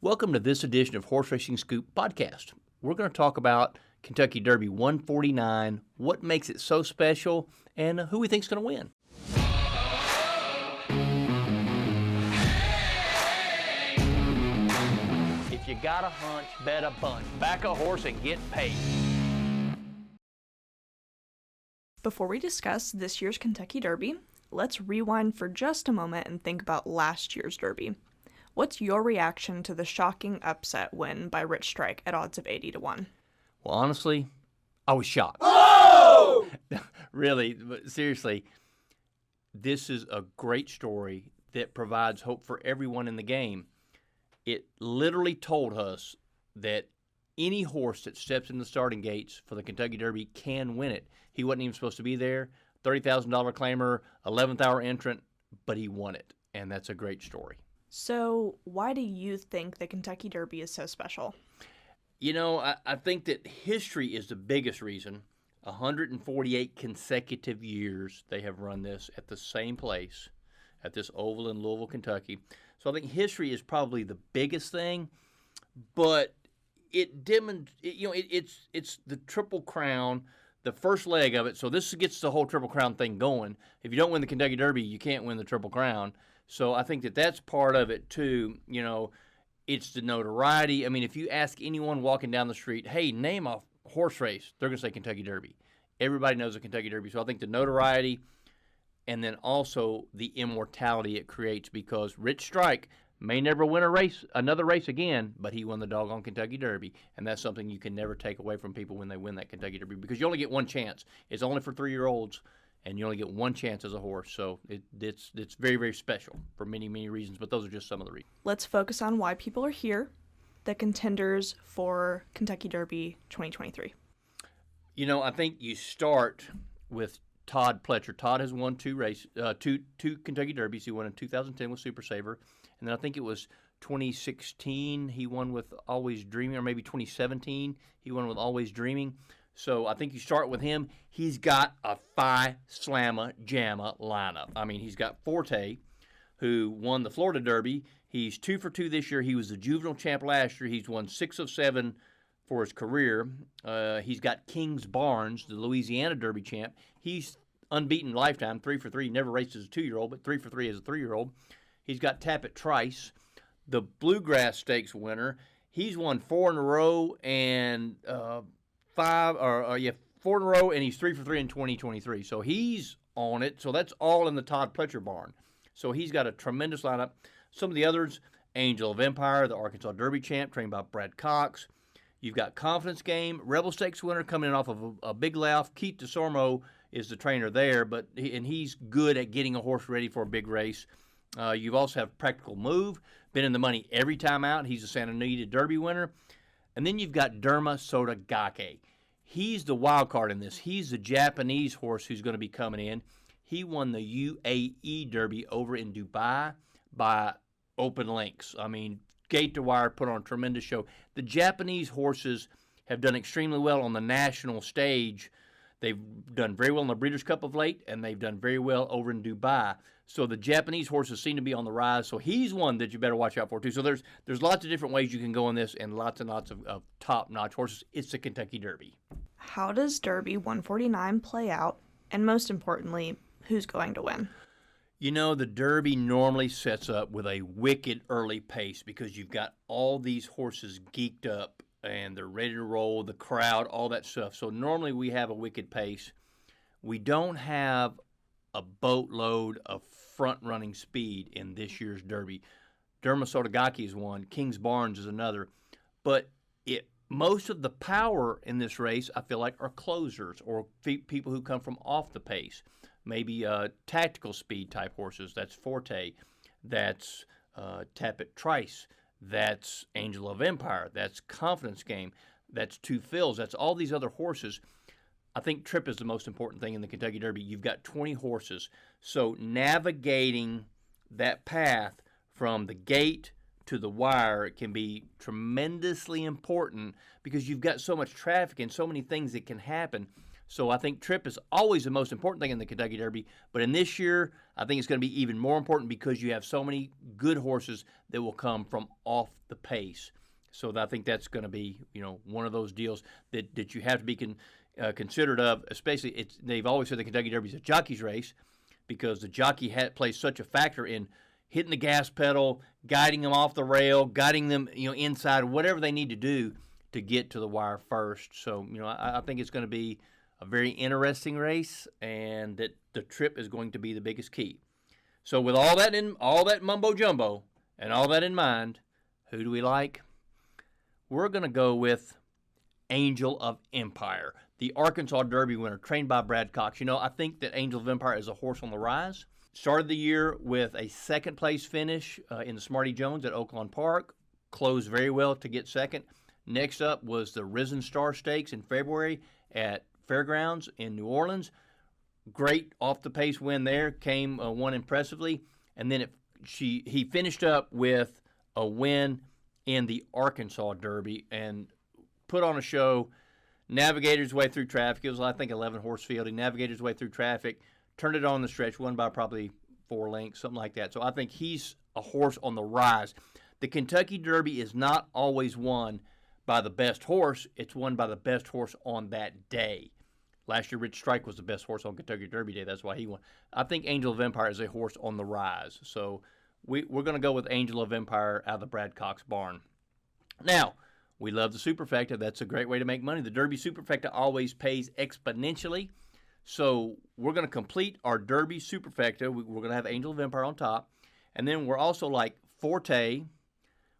Welcome to this edition of Horse Racing Scoop podcast. We're going to talk about Kentucky Derby 149, what makes it so special, and who we think is going to win. If you got a hunch, bet a bunch. Back a horse and get paid. Before we discuss this year's Kentucky Derby, let's rewind for just a moment and think about last year's Derby. What's your reaction to the shocking upset win by Rich Strike at odds of 80-1? Well, honestly, I was shocked. Oh! Really, but seriously, this is a great story that provides hope for everyone in the game. It literally told us that any horse that steps in the starting gates for the Kentucky Derby can win it. He wasn't even supposed to be there. $30,000 claimer, 11th hour entrant, but he won it, and that's a great story. So why do you think the Kentucky Derby is so special? You know, I think that history is the biggest reason. 148 consecutive years they have run this at the same place, at this oval in Louisville, Kentucky. So I think history is probably the biggest thing, but it's the Triple Crown, the first leg of it. So this gets the whole Triple Crown thing going. If you don't win the Kentucky Derby, you can't win the Triple Crown. So I think that that's part of it too. You know, it's the notoriety. I mean, if you ask anyone walking down the street, hey, name a horse race, they're going to say Kentucky Derby. Everybody knows the Kentucky Derby. So I think the notoriety and then also the immortality it creates, because Rich Strike may never win another race again, but he won the doggone Kentucky Derby. And that's something you can never take away from people when they win that Kentucky Derby, because you only get one chance. It's only for 3-year-olds. And you only get one chance as a horse. So it's very, very special for many, many reasons, but those are just some of the reasons. Let's focus on why people are here, the contenders for Kentucky Derby 2023. You know, I think you start with Todd Pletcher. Todd has won two Kentucky Derbies. He won in 2010 with Super Saver, and then I think it was 2016 he won with Always Dreaming, or maybe 2017 he won with Always Dreaming. So I think you start with him. He's got a Phi Slamma Jamma lineup. I mean, he's got Forte, who won the Florida Derby. He's 2 for 2 this year. He was the juvenile champ last year. He's won 6 of 7 for his career. He's got Kings Barnes, the Louisiana Derby champ. He's unbeaten lifetime, 3 for 3. Never raced as a 2-year-old, but 3 for 3 as a 3-year-old. He's got Tappet Trice, the Bluegrass Stakes winner. He's won 4 in a row and 4 in a row, and he's 3 for 3 in 2023. So he's on it. So that's all in the Todd Pletcher barn. So he's got a tremendous lineup. Some of the others, Angel of Empire, the Arkansas Derby champ, trained by Brad Cox. You've got Confidence Game, Rebel Stakes winner coming in off of a big layoff. Keith DeSormo is the trainer there, and he's good at getting a horse ready for a big race. You've also have Practical Move, been in the money every time out. He's a Santa Anita Derby winner. And then you've got Derma Sotogake. He's the wild card in this. He's the Japanese horse who's going to be coming in. He won the UAE Derby over in Dubai by open links. I mean, gate to wire, put on a tremendous show. The Japanese horses have done extremely well on the national stage. They've done very well in the Breeders' Cup of late, and they've done very well over in Dubai. So the Japanese horses seem to be on the rise. So he's one that you better watch out for, too. So there's lots of different ways you can go in this, and lots of top-notch horses. It's the Kentucky Derby. How does Derby 149 play out? And most importantly, who's going to win? You know, the Derby normally sets up with a wicked early pace because you've got all these horses geeked up and they're ready to roll, the crowd, all that stuff. So normally we have a wicked pace. We don't have a boatload of front-running speed in this year's Derby. Derma Sotogake is one. Kings Barnes is another. But most of the power in this race, I feel like, are closers or people who come from off the pace. Maybe tactical speed type horses. That's Forte. That's Tappet Trice. That's Angel of Empire. That's Confidence Game. That's Two Fills. That's all these other horses. I think trip is the most important thing in the Kentucky Derby. You've got 20 horses. So navigating that path from the gate to the wire can be tremendously important because you've got so much traffic and so many things that can happen. So I think trip is always the most important thing in the Kentucky Derby. But in this year, I think it's going to be even more important because you have so many good horses that will come from off the pace. So I think that's going to be, one of those deals that you have to be considered of. Especially, they've always said the Kentucky Derby is a jockey's race because the jockey plays such a factor in hitting the gas pedal, guiding them off the rail, guiding them, inside, whatever they need to do to get to the wire first. So, I think it's going to be a very interesting race, and that the trip is going to be the biggest key. So with all that mumbo jumbo and all that in mind, who do we like? We're going to go with Angel of Empire, the Arkansas Derby winner, trained by Brad Cox. I think that Angel of Empire is a horse on the rise. Started the year with a second place finish in the Smarty Jones at Oaklawn Park. Closed very well to get second. Next up was the Risen Star Stakes in February at Fairgrounds in New Orleans. Great off-the-pace win there. Won impressively. And then he finished up with a win in the Arkansas Derby and put on a show. Navigated his way through traffic. It was, I think, 11-horse field. He navigated his way through traffic, turned it on the stretch, won by probably 4 lengths, something like that. So I think he's a horse on the rise. The Kentucky Derby is not always won by the best horse. It's won by the best horse on that day. Last year, Rich Strike was the best horse on Kentucky Derby Day. That's why he won. I think Angel of Empire is a horse on the rise. So we're going to go with Angel of Empire out of the Brad Cox barn. Now, we love the superfecta. That's a great way to make money. The Derby superfecta always pays exponentially. So we're going to complete our Derby superfecta. We're going to have Angel of Empire on top. And then we're also like Forte.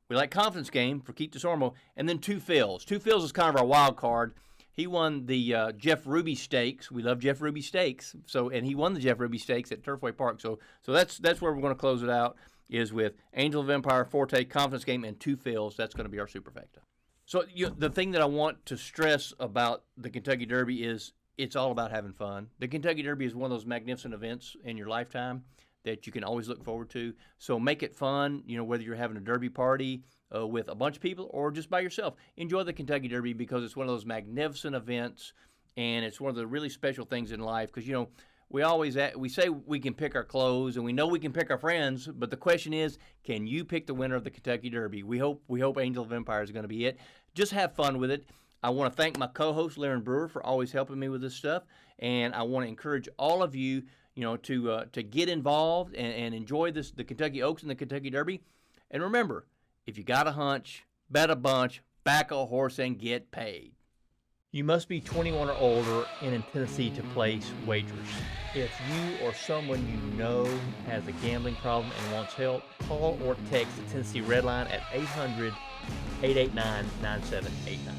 We like Confidence Game for Keith DeSormo. And then Two Phils. Two Phils is kind of our wild card. He won the Jeff Ruby Stakes. We love Jeff Ruby Stakes. And he won the Jeff Ruby Stakes at Turfway Park. So that's where we're going to close it out, is with Angel of Empire, Forte, Confidence Game, and Two Phils. That's going to be our superfecta. So the thing that I want to stress about the Kentucky Derby is it's all about having fun. The Kentucky Derby is one of those magnificent events in your lifetime that you can always look forward to. So make it fun, whether you're having a Derby party with a bunch of people or just by yourself. Enjoy the Kentucky Derby because it's one of those magnificent events, and it's one of the really special things in life because, we say we can pick our clothes and we know we can pick our friends, but the question is, can you pick the winner of the Kentucky Derby? We hope Angel of Empire is going to be it. Just have fun with it. I want to thank my co-host, Laren Brewer, for always helping me with this stuff, and I want to encourage all of you, to get involved and enjoy the Kentucky Oaks and the Kentucky Derby. And remember, if you got a hunch, bet a bunch, back a horse, and get paid. You must be 21 or older and in Tennessee to place wagers. If you or someone you know has a gambling problem and wants help, call or text the Tennessee Red Line at 800-889-9789.